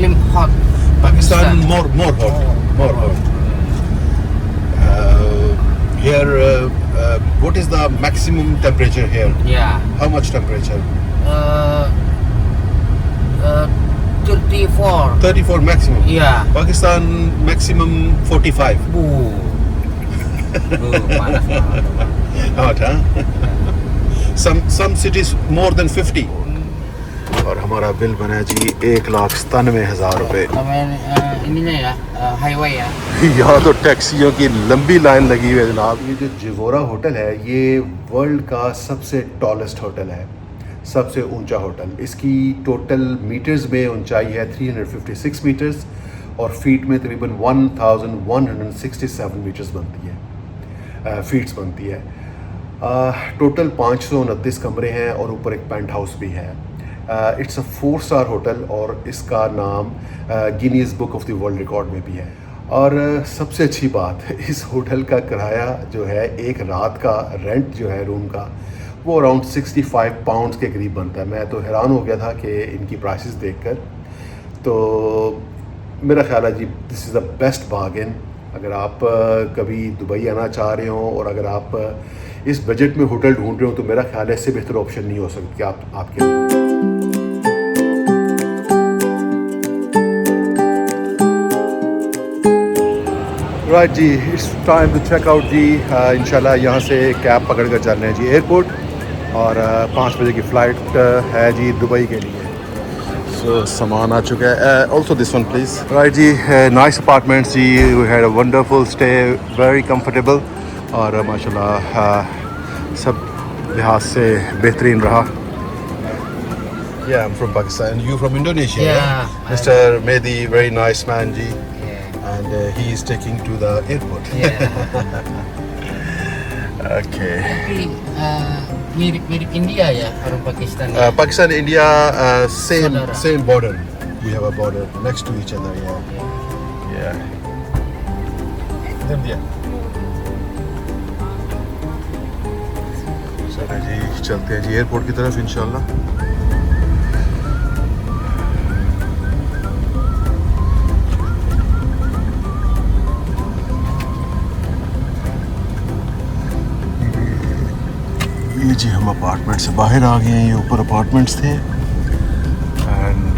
Muslim hot. Pakistan more hot. Here, what is the maximum temperature here? Yeah. How much temperature? 34. 34 maximum. Yeah. Pakistan maximum 45. Panas banget. Hot, huh? Some cities more than 50. और हमारा bill बना है जी 1,97,000 रुपये। ininya ya, highway ya। यहाँ तो टैक्सियों की लंबी लाइन लगी हुई है जनाब। ये जो जिवोरा होटल है ये वर्ल्ड का सबसे टॉलेस्ट होटल है, सबसे ऊंचा होटल। इसकी टोटल मीटर्स में ऊंचाई है 356 मीटर्स और फीट में तकरीबन 1167 मीटर्स बनती है, फीट्स बनती है। टोटल 529 कमरे हैं और ऊपर एक पेंट हाउस भी है। इट्स अ 4-स्टार होटल और इसका नाम Guinness book of the world record में भी है। और सबसे अच्छी बात, इस होटल का किराया जो है, एक रात का रेंट जो है रूम का, वो अराउंड 65 पाउंड्स के करीब बनता है। मैं तो हैरान हो गया था कि इनकी प्राइसेस देखकर। तो मेरा ख्याल है जी this is the best bargain. अगर आप कभी दुबई आना चाह रहे हो और अगर आप इस बजट में होटल ढूंढ रहे हो तो मेरा ख्याल है इससे बेहतर ऑप्शन नहीं हो सकती आपके लिए। राइट जी, it's time to check out जी। इंशाल्लाह यहाँ से कैब पकड़ कर चल रहे हैं जी एयरपोर्ट और 5 बजे की फ़्लाइट है जी दुबई के लिए। सो सामान आ चुका है। Also this one please. Right जी, नाइस अपार्टमेंट्स जी, we had a wonderful stay, very comfortable और माशाल्लाह सब लिहाज से बेहतरीन रहा। Yeah, I'm from Pakistan. You from Indonesia? Yeah. Mr. Mehdi, very nice man ji. And he is taking to the airport. Yeah. Okay. Tapi mirip India ya, orang Pakistan. Pakistan, India, Saudara. same border. We have a border next to each other. Yeah. Them चलो जी, चलते हैं जी airport की तरफ इंशाल्लाह। ये जी हम apartment से बाहर आ गए हैं। ये ऊपर अपार्टमेंट्स थे एंड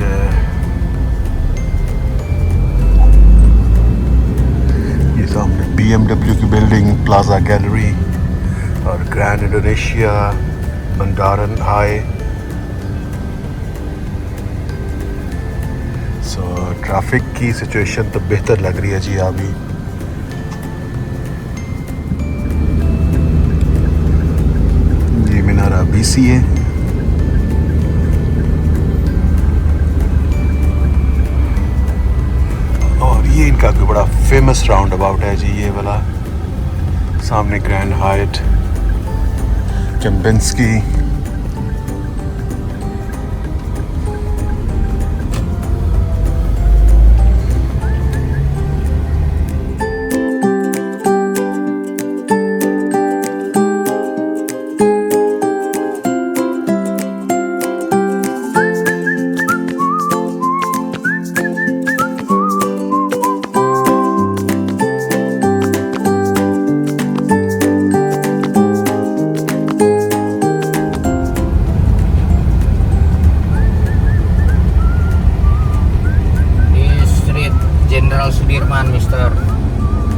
ये सामने BMW की बिल्डिंग, प्लाजा गैलरी और grand Indonesia, Bundaran HI. So traffic की सिचुएशन तो बेहतर लग रही है जी अभी। BC है और ये इनका कोई बड़ा फेमस राउंड अबाउट है जी, ये वाला सामने grand height, Kempinski.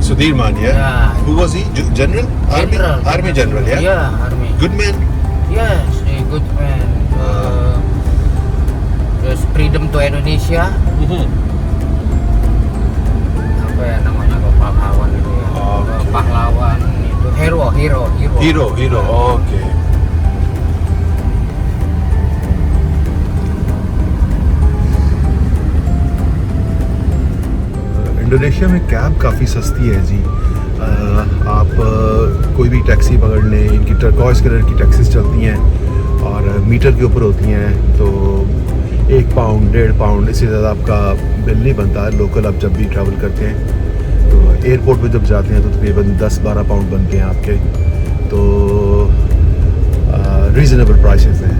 Sudirman, yeah? Who was he? General? Army general, yeah? Yeah, army. Good man? Yes, a good man. Terus freedom to Indonesia. Apa ya namanya, pahlawan itu ya? Pahlawan itu, hero. Okay. Indonesia में cab काफ़ी सस्ती है जी। आप कोई भी taxi पकड़ लें, इनकी टर्कॉइस कलर की टैक्सीज चलती हैं और मीटर के ऊपर होती हैं, तो 1 पाउंड 1.5 पाउंड इससे ज़्यादा आपका बिल नहीं बनता है लोकल आप जब भी ट्रैवल करते हैं। तो एयरपोर्ट पे जब जाते हैं तो तकरीबन 10-12 पाउंड बनते हैं आपके, तो रीज़नेबल प्राइसेस हैं।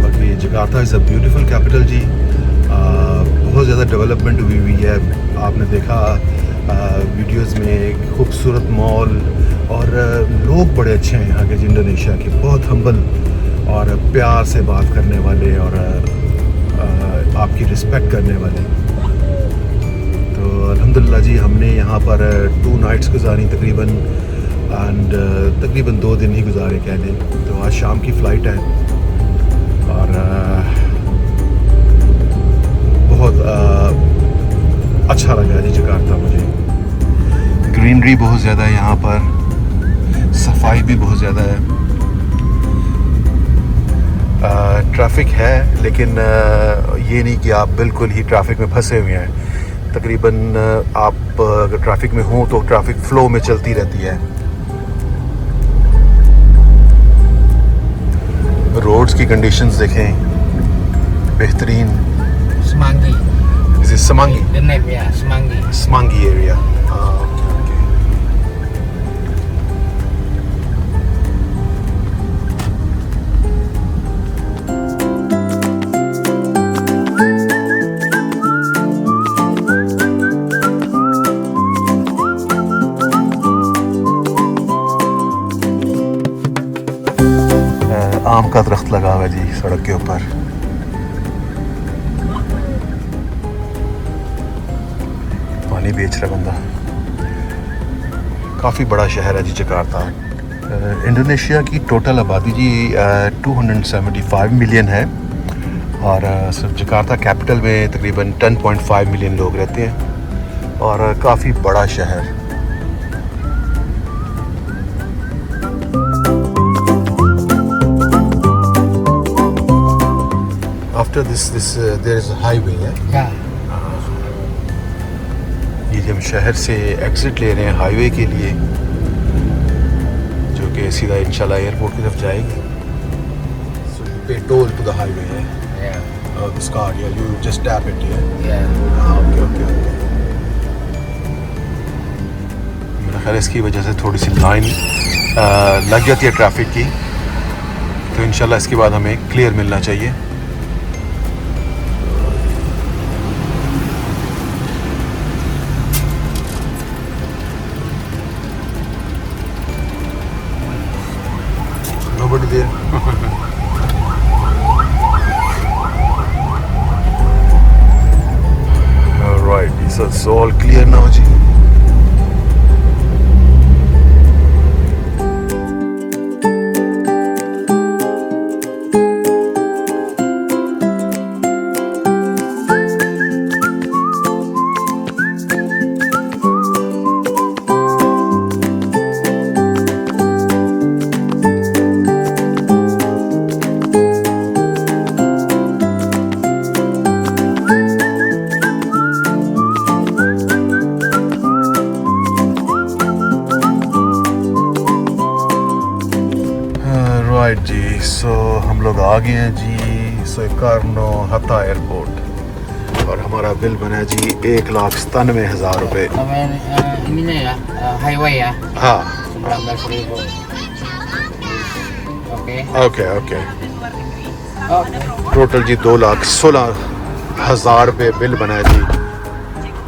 बाकी Jakarta is a beautiful capital G. बहुत ज़्यादा डेवलपमेंट हुई है। आपने देखा वीडियोस में खूबसूरत मॉल, और लोग बड़े अच्छे हैं यहाँ के इंडोनेशिया के, बहुत हम्बल और प्यार से बात करने वाले, और आपकी रिस्पेक्ट करने वाले। तो अल्हम्दुलिल्लाह जी, हमने यहाँ पर 2 नाइट्स गुजारी तकरीबन, एंड तकरीबन 2 दिन ही गुजारे कह लें। तो आज शाम की फ़्लाइट है, और बहुत अच्छा लगा जी जकार्ता मुझे। ग्रीनरी बहुत ज़्यादा है यहाँ पर, सफाई भी बहुत ज़्यादा है। ट्रैफिक है, लेकिन ये नहीं कि आप बिल्कुल ही ट्रैफिक में फंसे हुए हैं। तकरीबन आप अगर ट्रैफिक में हो तो ट्रैफिक फ़्लो में चलती रहती है। रोड्स की कंडीशंस देखें, बेहतरीन। Semanggi. This is Semanggi. The name, yeah, Semanggi. Semanggi area. आम का दरख्त लगा हुआ है जी सड़क के ऊपर। पानी बेच रहा बंदा। काफ़ी बड़ा शहर है जी जकार्ता। इंडोनेशिया की टोटल आबादी जी 275 मिलियन है, और सिर्फ जकार्ता कैपिटल में तकरीबन 10.5 मिलियन लोग रहते हैं, और काफ़ी बड़ा शहर। After this there is a highway, Yeah. ये हम शहर से एग्ज़िट ले रहे हैं हाईवे के लिए, जो कि सीधा इंशाल्लाह एयरपोर्ट की तरफ जाएगी। So you pay toll to the highway, Yeah. this card, yeah, you just tap it, yeah. Yeah. Okay. मेरा ख्याल इसकी वजह से थोड़ी सी लाइन लग जाती है ट्रैफिक की, तो इंशाल्लाह इसके बाद हमें क्लियर मिलना चाहिए। Nobody there. All right, so it's all clear now, जी। राइट जी, सो हम लोग आ गए हैं जी सोएकार्नो हत्ता एयरपोर्ट, और हमारा बिल बना है जी 1,97,000 रुपये। Ininya ya, highway ya, हाँ 19.000. Oke. Okay Oke. टोटल जी 2,16,000 रुपये बिल बना है जी।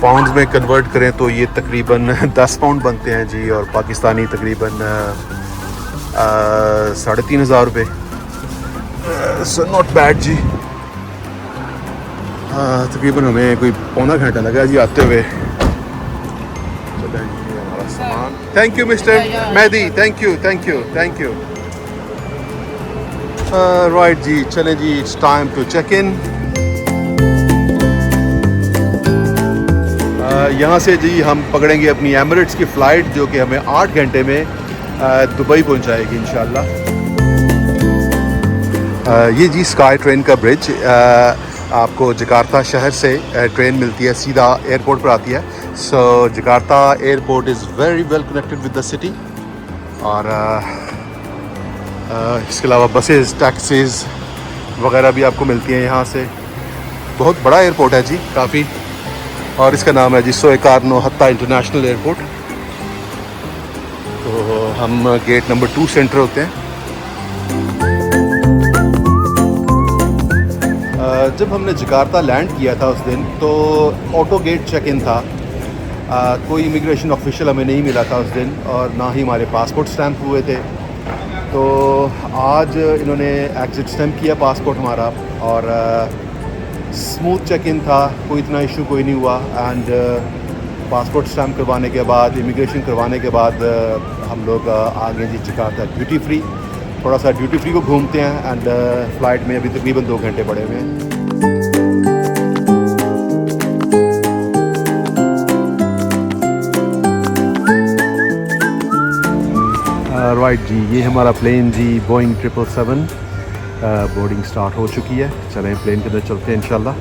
पाउंड्स में कन्वर्ट करें तो ये तकरीबन 10 पाउंड बनते हैं जी, और पाकिस्तानी तकरीबन 3,500 रुपये। सो नॉट बैड जी। तकरीबन हमें कोई पौना घंटा लगा जी आते हुए। चलें जी हमारा सामान। Thank you mister Mehdi, thank you. Right जी, चलें जी, it's time to check in. यहाँ से जी हम पकड़ेंगे अपनी एमिरेट्स की फ़्लाइट, जो कि हमें 8 घंटे में दुबई पहुँचाएगी इंशाल्लाह। ये जी स्काई ट्रेन का ब्रिज, आपको जकार्ता शहर से ट्रेन मिलती है, सीधा एयरपोर्ट पर आती है। So Jakarta airport is very well connected with the city, और इसके अलावा बसेस, टैक्सीज़ वगैरह भी आपको मिलती हैं यहाँ से। बहुत बड़ा एयरपोर्ट है जी काफ़ी, और इसका नाम है जी सोएकार्नो हत्ता इंटरनेशनल एयरपोर्ट। तो हम गेट नंबर 2 से एंटर होते हैं। जब हमने जकार्ता लैंड किया था उस दिन तो ऑटो गेट चेक इन था। कोई इमिग्रेशन ऑफिशियल हमें नहीं मिला था उस दिन और ना ही हमारे पासपोर्ट स्टैम्प हुए थे। तो आज इन्होंने एग्ज़िट स्टैम्प किया पासपोर्ट हमारा और स्मूथ चेक इन था, कोई इतना इशू कोई नहीं हुआ। एंड पासपोर्ट स्टैम्प करवाने के बाद, इमिग्रेशन करवाने के बाद हम लोग आ गए जी जकार्ता ड्यूटी फ्री। थोड़ा सा ड्यूटी फ्री को घूमते हैं एंड फ़्लाइट में अभी तकरीबन 2 घंटे पड़े हुए हैं। राइट जी, ये हमारा प्लेन जी बोइंग 777 बोर्डिंग स्टार्ट हो चुकी है। चलें प्लेन के अंदर चलते हैं इंशाल्लाह।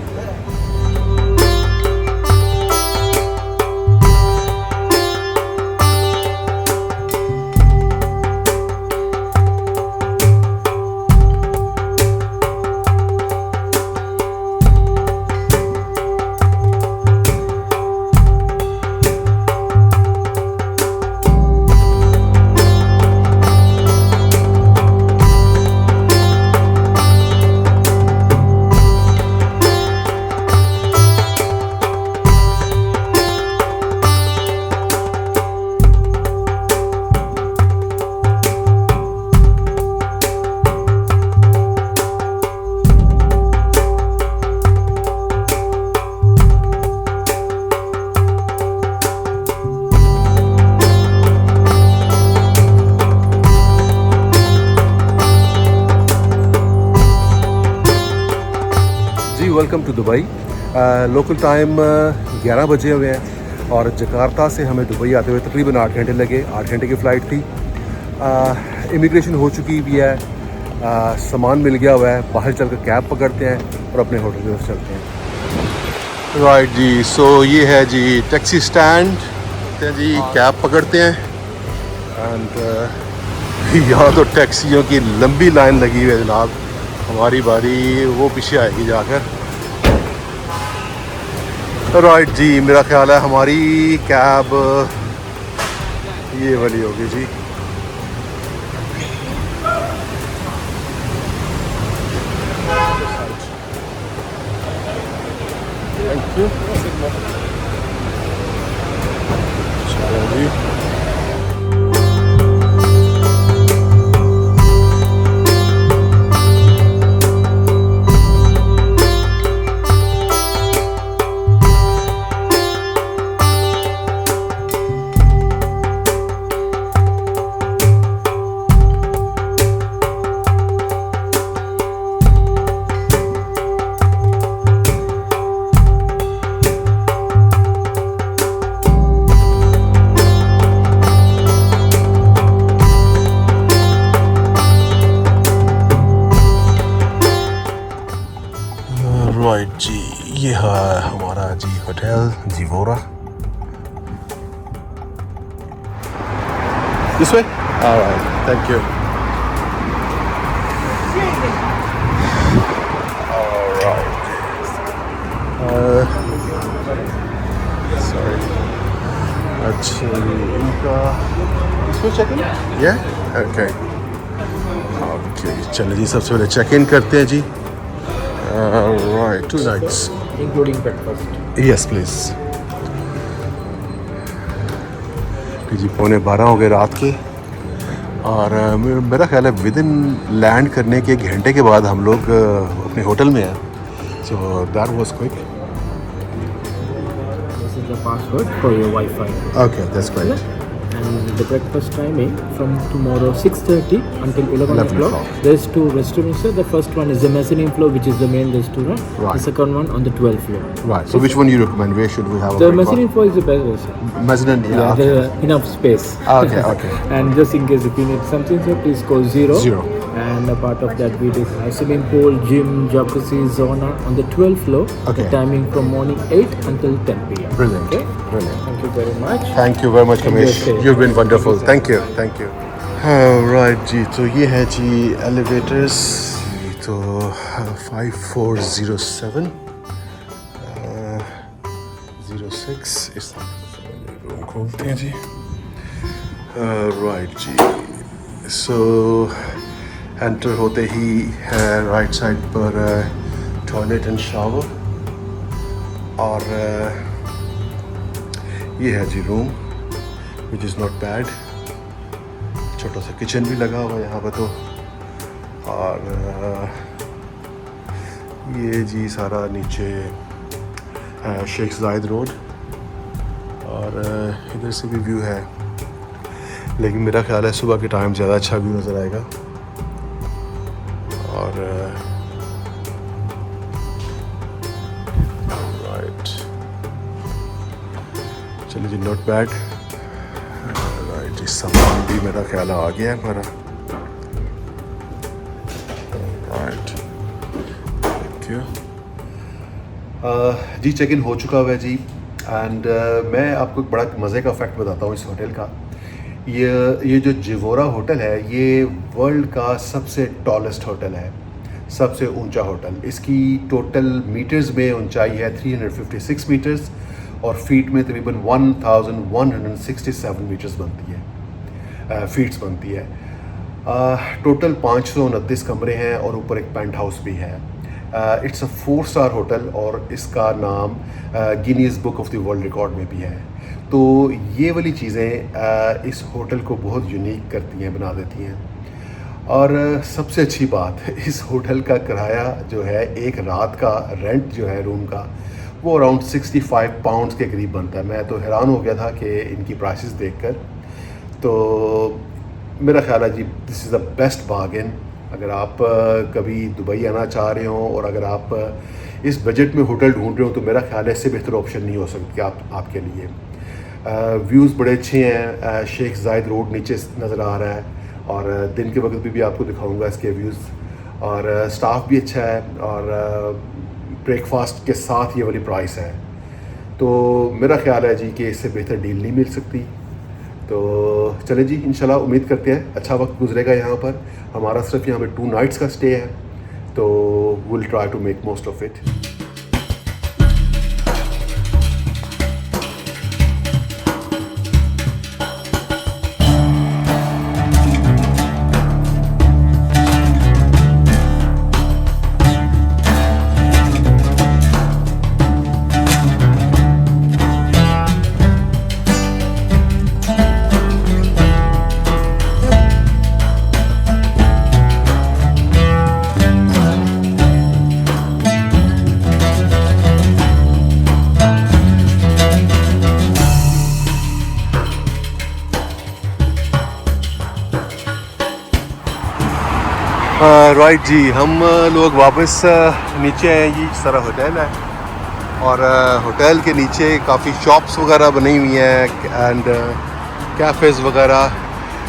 Welcome to Dubai. Local time 11 बजे हुए हैं और जकार्ता से हमें दुबई आते हुए तकरीबन 8 घंटे लगे। 8 घंटे की फ़्लाइट थी। इमिग्रेशन हो चुकी भी है, सामान मिल गया हुआ है। बाहर चल कर कैब पकड़ते हैं और अपने होटल की तरफ चलते हैं। राइट जी, सो ये है जी टैक्सी स्टैंड जी, कैब पकड़ते हैं एंड यहाँ तो टैक्सियों की लंबी लाइन लगी हुई है जनाब। हमारी बारी वो पीछे आएगी जाकर। राइट जी, मेरा ख्याल है हमारी कैब ये वाली होगी जी। Thank you. चलो जी, राइट जी, ये है हमारा जी hotel Jivora. This way? Alright, thank you. Sorry. अच्छा, इनका इसमें चेक इन? या ओके ओके, चलो जी, सबसे पहले चेक इन करते हैं जी। Right, 2 nights. Including breakfast. Yes, please. जी 11:15 हो गए रात के और मेरा ख्याल है विद इन लैंड करने के 1 घंटे के बाद हम लोग अपने होटल में हैं। So that was quick. This is the password for your Wi-Fi. Okay, that's great. And the breakfast timing from tomorrow 6:30 until 11 11 o'clock. o'clock. There's 2 restaurants here. The first one is the mezzanine floor, which is the main restaurant. Right. The second one on the 12th floor. Right. So which one you recommend? Where should we have The a mezzanine floor is the best restaurant. Mezzanine, yeah. Yeah, there's enough space. Okay, okay. And just in case if you need something, so please call 0. 0. And a part of that we do have swimming pool, gym, jacuzzi, sauna on the 12th floor. Okay. The timing from morning 8 until 10 p.m. Brilliant. Okay. Brilliant. Thank you very much. Thank you very much, Enjoy Kamesh. stay. You've been wonderful. Thank you. Thank you. Right जी, तो ये है जी elevators. तो 5407 06 इस room खोलते हैं जी। Right जी, so enter होते ही राइट साइड पर टॉयलेट एंड शावर, और ये है जी room which is not bad. छोटा सा किचन भी लगा हुआ है यहाँ पर तो, और ये जी सारा नीचे शेख जायद रोड, और इधर से भी व्यू है, लेकिन मेरा ख्याल है सुबह के टाइम ज़्यादा अच्छा व्यू नज़र आएगा। और राइट, चलिए जी, नॉट बैड। राइट, इस सामान भी मेरा ख्याल आ गया है हमारा। Right, thank you. जी, चेक इन हो चुका हुआ है जी, एंड मैं आपको एक बड़ा मज़े का फैक्ट बताता हूँ इस होटल का। ये जो जिवोरा होटल है, ये वर्ल्ड का सबसे टॉलेस्ट होटल है, सबसे ऊंचा होटल। इसकी टोटल मीटर्स में ऊंचाई है 356 मीटर्स, और फीट में तकरीबन 1167 मीटर्स बनती है, फीट्स बनती है। टोटल 529 कमरे हैं, और ऊपर एक पेंट हाउस भी है। इट्स अ 4 स्टार होटल, और इसका नाम Guinness book of the world record में भी है। तो ये वाली चीज़ें इस होटल को बहुत यूनिक करती हैं, बना देती हैं। और सबसे अच्छी बात, इस होटल का किराया जो है, एक रात का रेंट जो है रूम का, वो अराउंड 65 पाउंड्स के करीब बनता है। मैं तो हैरान हो गया था कि इनकी प्राइसेस देखकर। तो मेरा ख्याल है जी, this is the best bargain. अगर आप कभी दुबई आना चाह रहे हो, और अगर आप इस बजट में होटल ढूंढ रहे हो, तो मेरा ख्याल है इससे बेहतर ऑप्शन नहीं हो सकती आपके लिए। व्यूज़ बड़े अच्छे हैं, शेख जायद रोड नीचे नज़र आ रहा है, और दिन के वक्त भी आपको दिखाऊंगा इसके व्यूज़। और स्टाफ भी अच्छा है, और ब्रेकफास्ट के साथ ये वाली प्राइस है। तो मेरा ख्याल है जी कि इससे बेहतर डील नहीं मिल सकती। तो चले जी, इंशाल्लाह उम्मीद करते हैं अच्छा वक्त गुजरेगा यहाँ पर। हमारा सिर्फ यहाँ पे 2 नाइट्स का स्टे है, तो will try to make most of it. Right जी, हम लोग वापस नीचे आए जी। सारा होटल है, और होटल के नीचे काफ़ी शॉप्स वगैरह बनी हुई हैं, एंड कैफ़ेज़ वगैरह,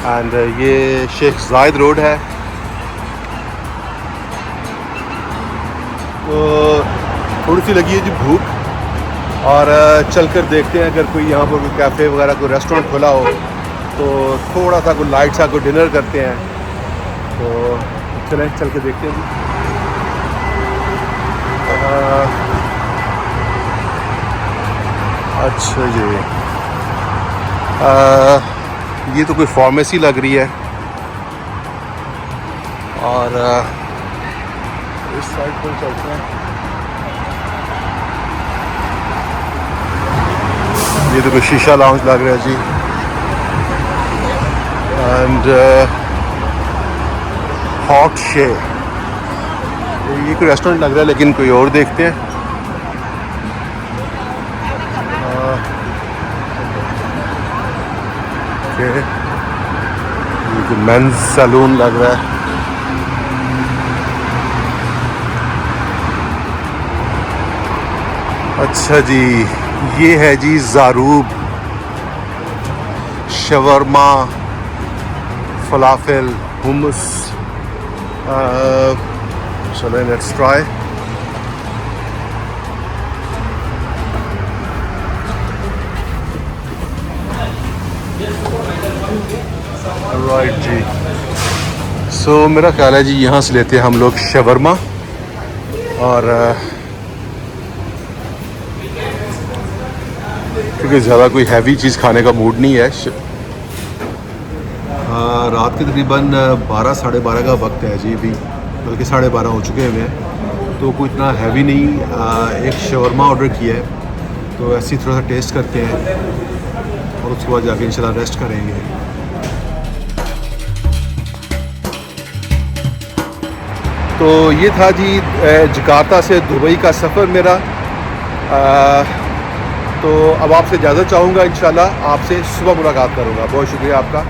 एंड ये शेख जायद रोड है। तो थोड़ी सी लगी है जी भूख, और चलकर देखते हैं अगर कोई यहाँ पर कोई कैफ़े वगैरह कोई रेस्टोरेंट खुला हो, तो थोड़ा सा कोई लाइट सा कोई डिनर करते हैं। तो चलें, चल के देखते हैं जी। अच्छा जी, ये तो कोई फार्मेसी लग रही है, और इस साइड पर चलते हैं। ये तो कोई शीशा लाउंज लग रहा है जी, एंड हॉट शे, ये कोई रेस्टोरेंट लग रहा है, लेकिन कोई और देखते हैं। ये कोई मेंस सैलून लग रहा है। अच्छा जी, ये है जी ज़ारूब शवरमा, फलाफल, हुमस। चलो लेट्स ट्राई। राइट जी, सो मेरा ख्याल है जी यहाँ से लेते हैं हम लोग शवरमा, और क्योंकि ज़्यादा कोई हैवी चीज़ खाने का मूड नहीं है। रात के तकरीबन 12 साढ़े 12 का वक्त है जी, अभी बल्कि 12:30 हो चुके हुए हैं। तो कोई इतना हैवी नहीं। एक शवरमा ऑर्डर किया है, तो ऐसे ही थोड़ा सा टेस्ट करते हैं और उसके बाद जाके इंशाल्लाह रेस्ट करेंगे। तो ये था जी जकार्ता से दुबई का सफ़र मेरा। तो अब आपसे इजाज़त चाहूँगा, इंशाल्लाह आपसे सुबह मुलाकात करूँगा। बहुत शुक्रिया आपका।